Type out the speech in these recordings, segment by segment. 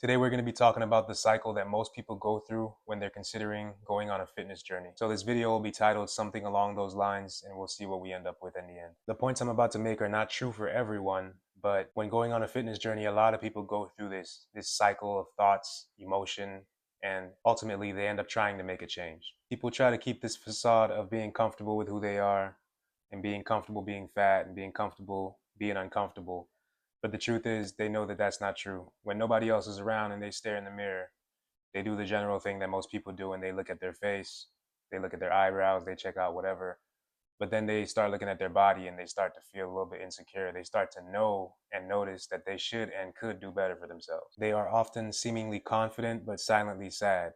Today, we're going to be talking about the cycle that most people go through when they're considering going on a fitness journey. So, this video will be titled something along those lines, and we'll see what we end up with in the end. The points I'm about to make are not true for everyone, but when going on a fitness journey, a lot of people go through this cycle of thoughts, emotion, and ultimately they end up trying to make a change. People try to keep this facade of being comfortable with who they are and being comfortable being fat and being comfortable being uncomfortable. But the truth is, they know that that's not true. When nobody else is around and they stare in the mirror, they do the general thing that most people do, and they look at their face, they look at their eyebrows, they check out whatever. But then they start looking at their body and they start to feel a little bit insecure. They start to know and notice that they should and could do better for themselves. They are often seemingly confident but silently sad.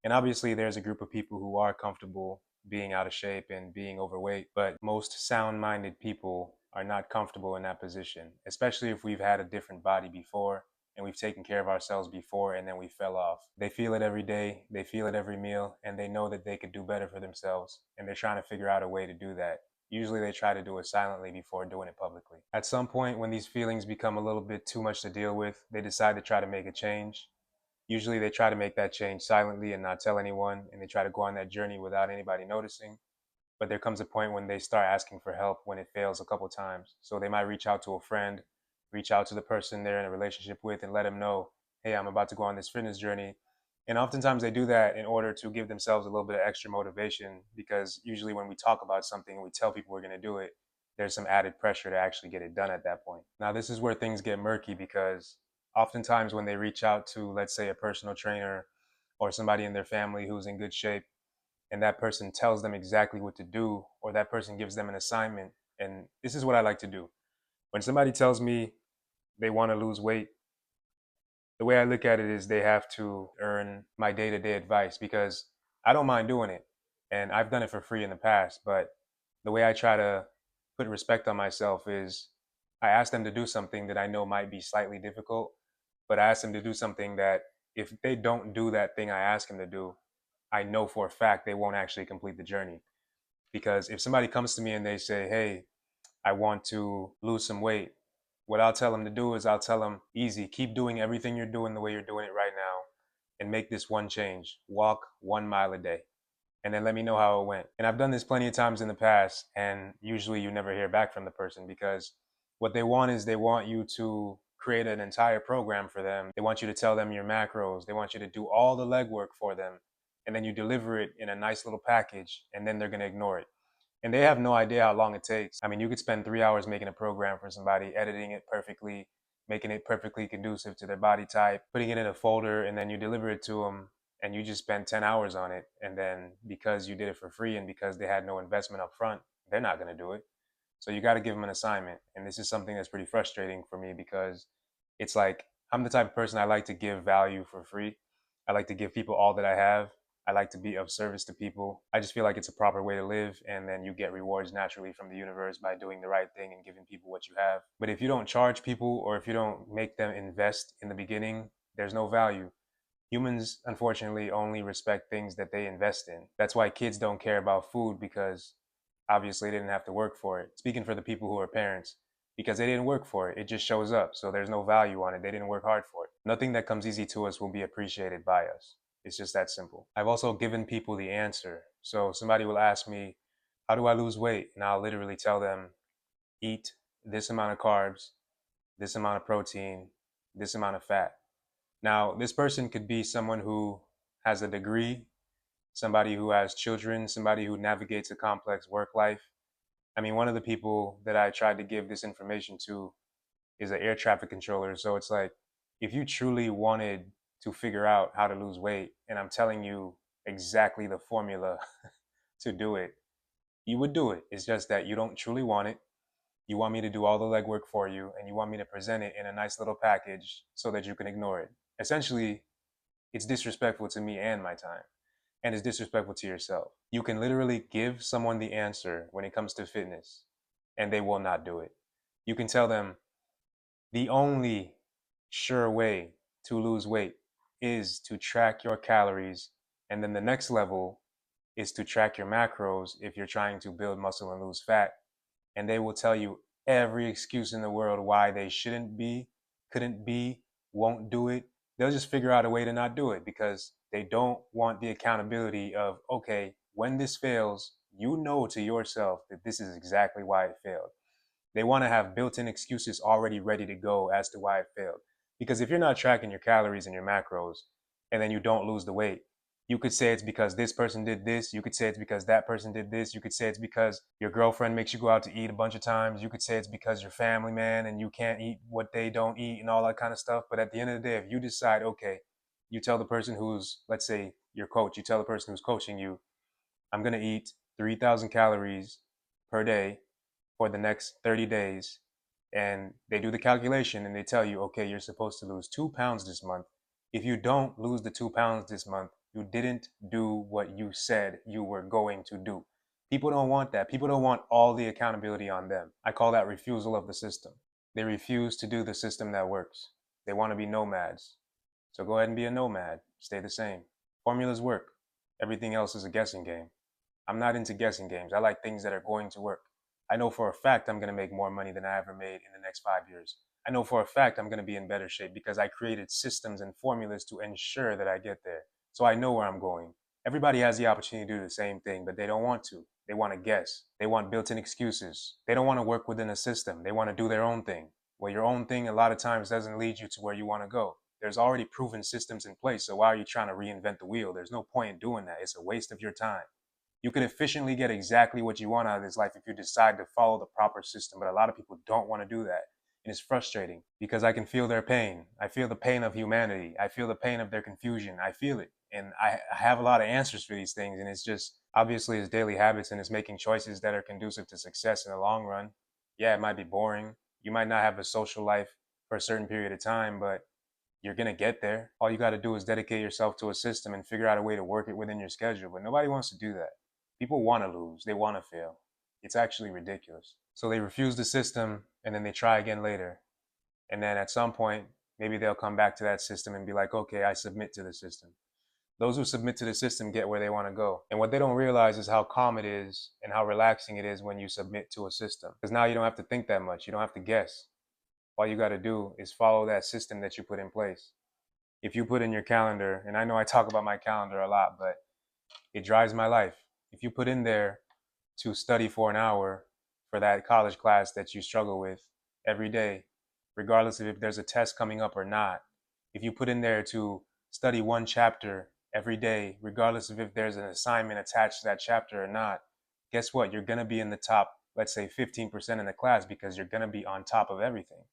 And obviously, there's a group of people who are comfortable being out of shape and being overweight, but most sound minded people are not comfortable in that position, especially if we've had a different body before and we've taken care of ourselves before and then we fell off. They feel it every day, they feel it every meal, and they know that they could do better for themselves, and they're trying to figure out a way to do that. Usually they try to do it silently before doing it publicly. At some point, when these feelings become a little bit too much to deal with, they decide to try to make a change. Usually they try to make that change silently and not tell anyone, and they try to go on that journey without anybody noticing. But there comes a point when they start asking for help when it fails a couple times. So they might reach out to a friend, reach out to the person they're in a relationship with, and let them know, hey, I'm about to go on this fitness journey. And oftentimes they do that in order to give themselves a little bit of extra motivation, because usually when we talk about something and we tell people we're going to do it, there's some added pressure to actually get it done at that point. Now, this is where things get murky, because oftentimes when they reach out to, let's say, a personal trainer or somebody in their family who's in good shape, and that person tells them exactly what to do, or that person gives them an assignment. And this is what I like to do. When somebody tells me they want to lose weight, the way I look at it is they have to earn my day-to-day advice, because I don't mind doing it. And I've done it for free in the past, but the way I try to put respect on myself is I ask them to do something that I know might be slightly difficult, but I ask them to do something that if they don't do that thing I ask them to do, I know for a fact they won't actually complete the journey. Because if somebody comes to me and they say, hey, I want to lose some weight, what I'll tell them to do is I'll tell them, easy, keep doing everything you're doing the way you're doing it right now, and make this one change. Walk 1 mile a day, and then let me know how it went. And I've done this plenty of times in the past, and usually you never hear back from the person, because what they want is they want you to create an entire program for them. They want you to tell them your macros. They want you to do all the legwork for them, and then you deliver it in a nice little package, and then they're going to ignore it. And they have no idea how long it takes. I mean, you could spend 3 hours making a program for somebody, editing it perfectly, making it perfectly conducive to their body type, putting it in a folder, and then you deliver it to them, and you just spend 10 hours on it. And then because you did it for free and because they had no investment up front, they're not going to do it. So you got to give them an assignment. And this is something that's pretty frustrating for me, because it's like I'm the type of person, I like to give value for free. I like to give people all that I have. I like to be of service to people. I just feel like it's a proper way to live, and then you get rewards naturally from the universe by doing the right thing and giving people what you have. But if you don't charge people, or if you don't make them invest in the beginning, there's no value. Humans, unfortunately, only respect things that they invest in. That's why kids don't care about food, because obviously they didn't have to work for it. Speaking for the people who are parents, because they didn't work for it. It just shows up. So there's no value on it. They didn't work hard for it. Nothing that comes easy to us will be appreciated by us. It's just that simple. I've also given people the answer. So somebody will ask me, how do I lose weight? And I'll literally tell them, eat this amount of carbs, this amount of protein, this amount of fat. Now, this person could be someone who has a degree, somebody who has children, somebody who navigates a complex work life. I mean, one of the people that I tried to give this information to is an air traffic controller. So it's like, if you truly wanted to figure out how to lose weight, and I'm telling you exactly the formula to do it, you would do it. It's just that you don't truly want it. You want me to do all the legwork for you, and you want me to present it in a nice little package so that you can ignore it. Essentially, it's disrespectful to me and my time, and it's disrespectful to yourself. You can literally give someone the answer when it comes to fitness, and they will not do it. You can tell them the only sure way to lose weight is to track your calories, and then the next level is to track your macros if you're trying to build muscle and lose fat. And they will tell you every excuse in the world why they shouldn't be, couldn't be, won't do it, they'll just figure out a way to not do it because they don't want the accountability of, okay, when this fails, you know to yourself that this is exactly why it failed. They want to have built-in excuses already ready to go as to why it failed. Because if you're not tracking your calories and your macros and then you don't lose the weight, you could say it's because this person did this. You could say it's because that person did this. You could say it's because your girlfriend makes you go out to eat a bunch of times. You could say it's because your family, man, and you can't eat what they don't eat and all that kind of stuff. But at the end of the day, if you decide, okay, you tell the person who's, let's say, your coach, you tell the person who's coaching you, I'm going to eat 3,000 calories per day for the next 30 days. And they do the calculation and they tell you, okay, you're supposed to lose 2 pounds this month. If you don't lose the 2 pounds this month, you didn't do what you said you were going to do. People don't want that. People don't want all the accountability on them. I call that refusal of the system. They refuse to do the system that works. They want to be nomads. So go ahead and be a nomad. Stay the same. Formulas work. Everything else is a guessing game. I'm not into guessing games. I like things that are going to work. I know for a fact I'm going to make more money than I ever made in the next 5 years. I know for a fact I'm going to be in better shape because I created systems and formulas to ensure that I get there. So I know where I'm going. Everybody has the opportunity to do the same thing, but they don't want to. They want to guess. They want built-in excuses. They don't want to work within a system. They want to do their own thing. Well, your own thing a lot of times doesn't lead you to where you want to go. There's already proven systems in place, so why are you trying to reinvent the wheel? There's no point in doing that. It's a waste of your time. You can efficiently get exactly what you want out of this life if you decide to follow the proper system. But a lot of people don't want to do that. And it's frustrating because I can feel their pain. I feel the pain of humanity. I feel the pain of their confusion. I feel it. And I have a lot of answers for these things. And it's just obviously it's daily habits and it's making choices that are conducive to success in the long run. Yeah, it might be boring. You might not have a social life for a certain period of time, but you're going to get there. All you got to do is dedicate yourself to a system and figure out a way to work it within your schedule. But nobody wants to do that. People want to lose, they want to fail. It's actually ridiculous. So they refuse the system and then they try again later. And then at some point, maybe they'll come back to that system and be like, okay, I submit to the system. Those who submit to the system get where they want to go. And what they don't realize is how calm it is and how relaxing it is when you submit to a system. Because now you don't have to think that much. You don't have to guess. All you got to do is follow that system that you put in place. If you put in your calendar, and I know I talk about my calendar a lot, but it drives my life. If you put in there to study for an hour for that college class that you struggle with every day, regardless of if there's a test coming up or not, if you put in there to study one chapter every day, regardless of if there's an assignment attached to that chapter or not, guess what? You're going to be in the top, let's say 15% in the class because you're going to be on top of everything.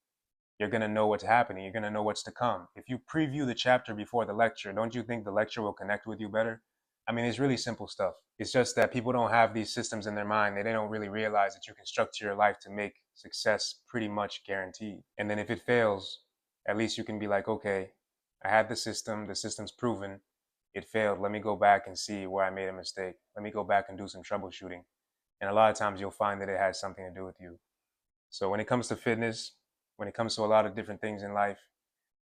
You're going to know what's happening. You're going to know what's to come. If you preview the chapter before the lecture, don't you think the lecture will connect with you better? I mean, it's really simple stuff. It's just that people don't have these systems in their mind. They don't really realize that you can structure your life to make success pretty much guaranteed. And then if it fails, at least you can be like, okay, I had the system's proven, it failed. Let me go back and see where I made a mistake. Let me go back and do some troubleshooting. And a lot of times you'll find that it has something to do with you. So when it comes to fitness, when it comes to a lot of different things in life,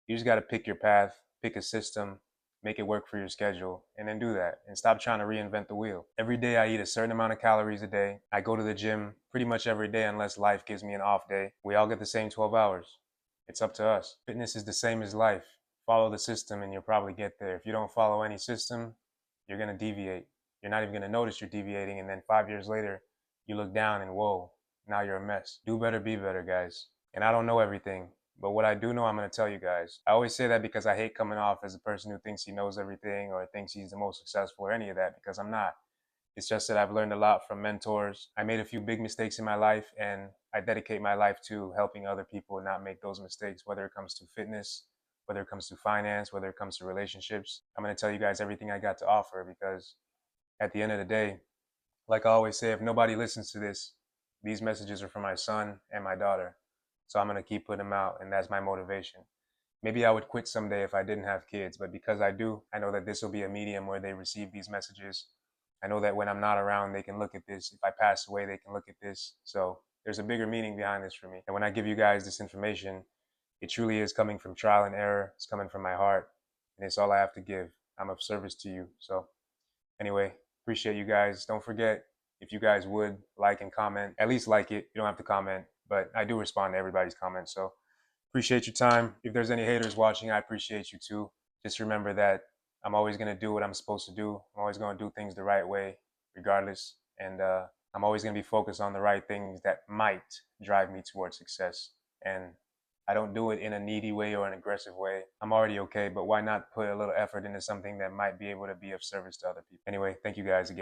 you just got to pick your path, pick a system, make it work for your schedule, and then do that. And stop trying to reinvent the wheel. Every day I eat a certain amount of calories a day. I go to the gym pretty much every day unless life gives me an off day. We all get the same 12 hours. It's up to us. Fitness is the same as life. Follow the system and you'll probably get there. If you don't follow any system, you're going to deviate. You're not even going to notice you're deviating. And then 5 years later, you look down and whoa, now you're a mess. Do better, be better, guys. And I don't know everything, but what I do know, I'm going to tell you guys. I always say that because I hate coming off as a person who thinks he knows everything or thinks he's the most successful or any of that, because I'm not. It's just that I've learned a lot from mentors. I made a few big mistakes in my life, and I dedicate my life to helping other people not make those mistakes, whether it comes to fitness, whether it comes to finance, whether it comes to relationships. I'm going to tell you guys everything I got to offer because at the end of the day, like I always say, if nobody listens to this, these messages are for my son and my daughter. So I'm going to keep putting them out, and that's my motivation. Maybe I would quit someday if I didn't have kids, but because I do, I know that this will be a medium where they receive these messages. I know that when I'm not around, they can look at this. If I pass away, they can look at this. So there's a bigger meaning behind this for me. And when I give you guys this information, it truly is coming from trial and error. It's coming from my heart, and it's all I have to give. I'm of service to you. So anyway, appreciate you guys. Don't forget, if you guys would like and comment, at least like it. You don't have to comment, but I do respond to everybody's comments. So Appreciate your time. If there's any haters watching, I appreciate you too. Just remember that I'm always going to do what I'm supposed to do. I'm always going to do things the right way, regardless. And I'm always going to be focused on the right things that might drive me towards success. And I don't do it in a needy way or an aggressive way. I'm already okay, but why not put a little effort into something that might be able to be of service to other people? Anyway, thank you guys again.